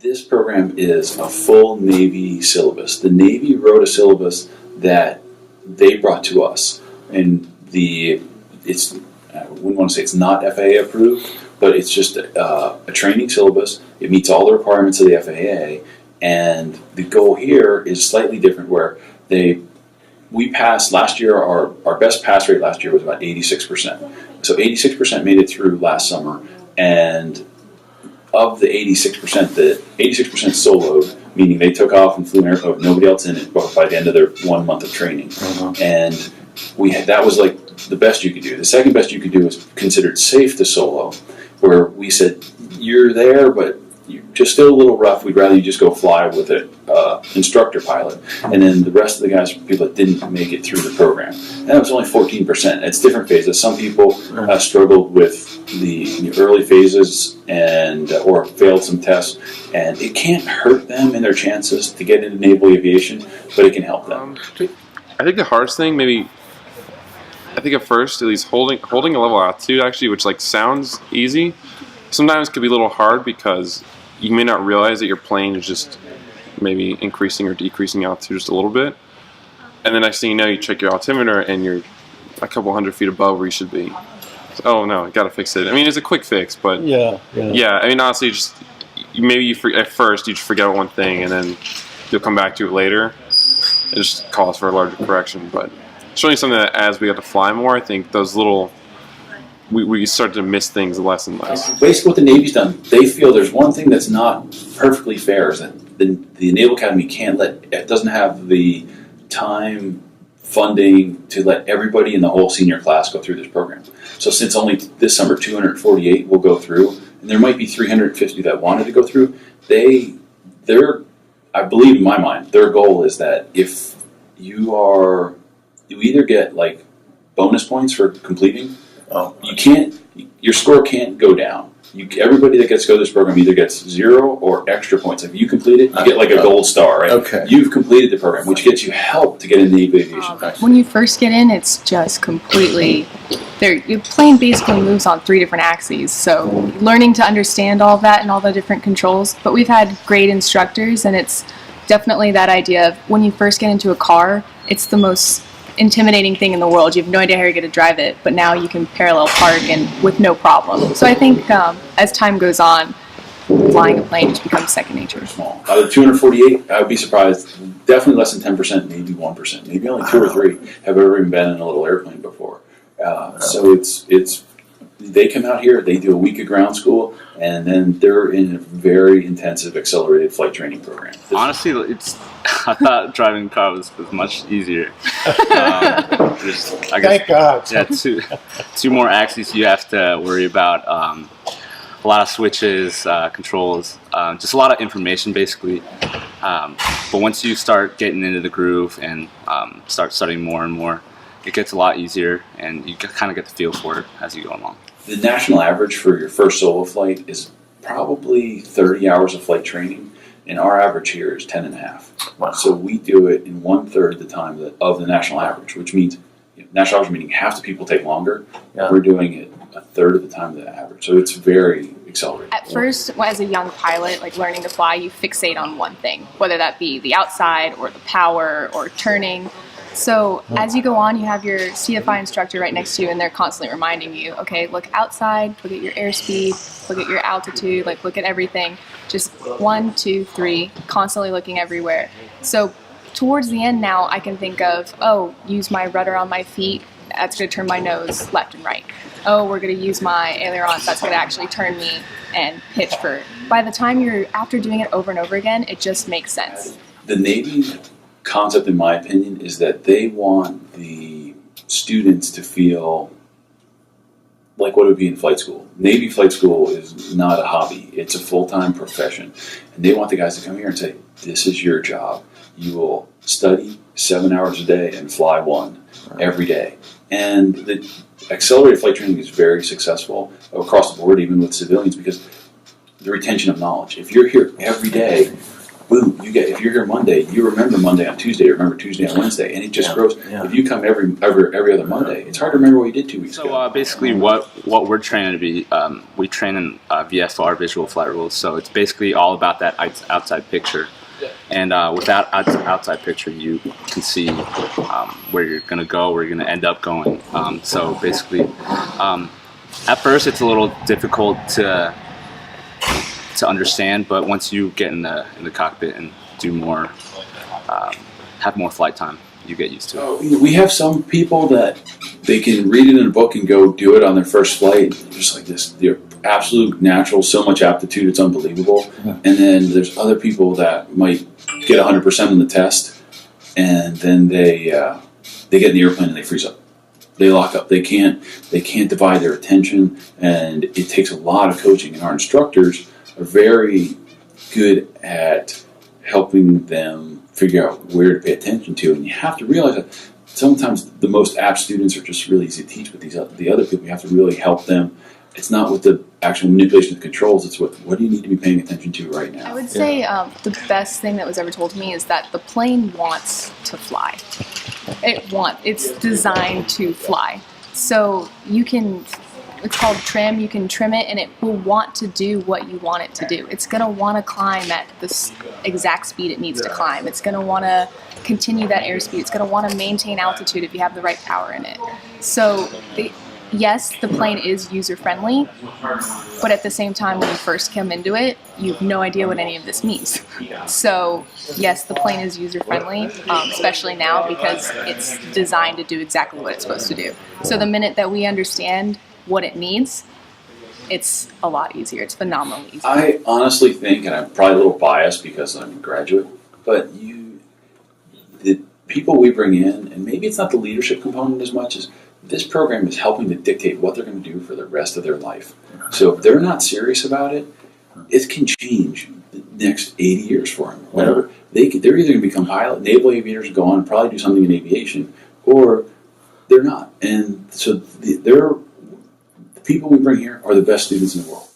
This program is a full Navy syllabus. The Navy wrote a syllabus that they brought to us, and I wouldn't want to say it's not FAA approved, but it's just a training syllabus. It meets all the requirements of the FAA, and the goal here is slightly different. Where we passed last year. Our best pass rate last year was about 86%. So 86% made it through last summer, and of the 86%, the 86% soloed, meaning they took off and flew an airplane with nobody else in it by the end of their 1 month of training. And that was like the best you could do. The second best you could do was considered safe to solo, where we said, you're there, but you're just still a little rough. We'd rather you just go fly with an instructor pilot. And then the rest of the guys were people that didn't make it through the program. And that was only 14%. It's different phases. Some people struggled with the early phases or failed some tests, and it can't hurt them in their chances to get into naval aviation, but it can help them. I think the hardest thing, I think at first, at least holding a level altitude, actually, which like sounds easy, sometimes could be a little hard because you may not realize that your plane is just maybe increasing or decreasing altitude just a little bit, and then next thing you know, you check your altimeter and you're a couple hundred feet above where you should be. So, oh no, I gotta fix it. I mean, it's a quick fix, but yeah. I mean, honestly, at first you just forget one thing and then you'll come back to it later. It just calls for a larger correction, but it's really something that as we got to fly more, I think those little we start to miss things less and less. Basically what the Navy's done, they feel there's one thing that's not perfectly fair, is that the Naval Academy doesn't have the time, funding to let everybody in the whole senior class go through this program. So since only this summer 248 will go through, and there might be 350 that wanted to go through, I believe in my mind, their goal is that if you either get like bonus points for completing, your score can't go down. Everybody that gets to go to this program either gets 0 or extra points. If you complete it, you get like a gold star, right? Okay. You've completed the program, which gets you help to get into Naval aviation. When you first get in, it's just completely... Your plane basically moves on 3 different axes, so learning to understand all of that and all the different controls. But we've had great instructors, and it's definitely that idea of when you first get into a car, it's the most intimidating thing in the world. You have no idea how you're going to drive it, but now you can parallel park and with no problem. So I think as time goes on, flying a plane just becomes second nature. Small. Out of 248, I would be surprised. Definitely less than 10%, maybe 1%, maybe only 2 or 3 have ever even been in a little airplane before. So they come out here, they do a week of ground school, and then they're in a very intensive accelerated flight training program. Honestly, I thought driving a car was much easier. Thank God. Yeah, two more axes you have to worry about. A lot of switches, controls, just a lot of information basically. But once you start getting into the groove and start studying more and more, it gets a lot easier, and you kind of get the feel for it as you go along. The national average for your first solo flight is probably 30 hours of flight training, and our average here is 10 and a half. Wow. So we do it in 1/3 the time of the national average, which means national average meaning half the people take longer. Yeah. We're doing it 1/3 of the time of the average. So it's very accelerated. At first, as a young pilot, like learning to fly, you fixate on one thing, whether that be the outside or the power or turning. So as you go on, you have your CFI instructor right next to you, and they're constantly reminding you, okay, look outside, look at your airspeed, look at your altitude, like look at everything. Just 1, 2, 3, constantly looking everywhere. So towards the end now, I can think of, use my rudder on my feet. That's going to turn my nose left and right. We're going to use my ailerons. That's going to actually turn me and pitch for. By the time after doing it over and over again, it just makes sense. The Navy concept, in my opinion, is that they want the students to feel like what it would be in flight school. Navy flight school is not a hobby. It's a full-time profession. And they want the guys to come here and say, this is your job. You will study 7 hours a day and fly 1 every day. And the accelerated flight training is very successful across the board, even with civilians, because the retention of knowledge. If you're here every day, boom, if you're here Monday, you remember Monday on Tuesday, you remember Tuesday on Wednesday, and it just grows. Yeah. If you come every other Monday, it's hard to remember what you did 2 weeks ago. So basically, what we're training to be, we train in VFR, visual flight rules. So it's basically all about that outside picture. And with that outside picture, you can see where you're going to go, where you're going to end up going. So basically, at first it's a little difficult to understand, but once you get in the cockpit and do more, have more flight time, you get used to it. We have some people that they can read it in a book and go do it on their first flight, just like this. They're absolute natural, so much aptitude, it's unbelievable. And then there's other people that might get 100% on the test, and then they get in the airplane and they freeze up. They lock up. They can't divide their attention, and it takes a lot of coaching. And our instructors are very good at helping them figure out where to pay attention to. And you have to realize that sometimes the most apt students are just really easy to teach, but the other people, you have to really help them. It's not with the actual manipulation of the controls, it's with what do you need to be paying attention to right now. I would say the best thing that was ever told to me is that the plane wants to fly. It's designed to fly. So it's called trim, you can trim it and it will want to do what you want it to do. It's going to want to climb at the exact speed it needs to climb. It's going to want to continue that airspeed. It's going to want to maintain altitude if you have the right power in it. So yes, the plane is user-friendly, but at the same time, when you first come into it, you have no idea what any of this means. So yes, the plane is user-friendly, especially now because it's designed to do exactly what it's supposed to do. So the minute that we understand what it needs, it's a lot easier. It's phenomenally easy. I honestly think, and I'm probably a little biased because I'm a graduate, but the people we bring in, and maybe it's not the leadership component as much as this program is helping to dictate what they're going to do for the rest of their life. So if they're not serious about it, it can change the next 80 years for them. Whatever. They're either going to become pilot, naval aviators, go on and probably do something in aviation, or they're not. And so the people we bring here are the best students in the world.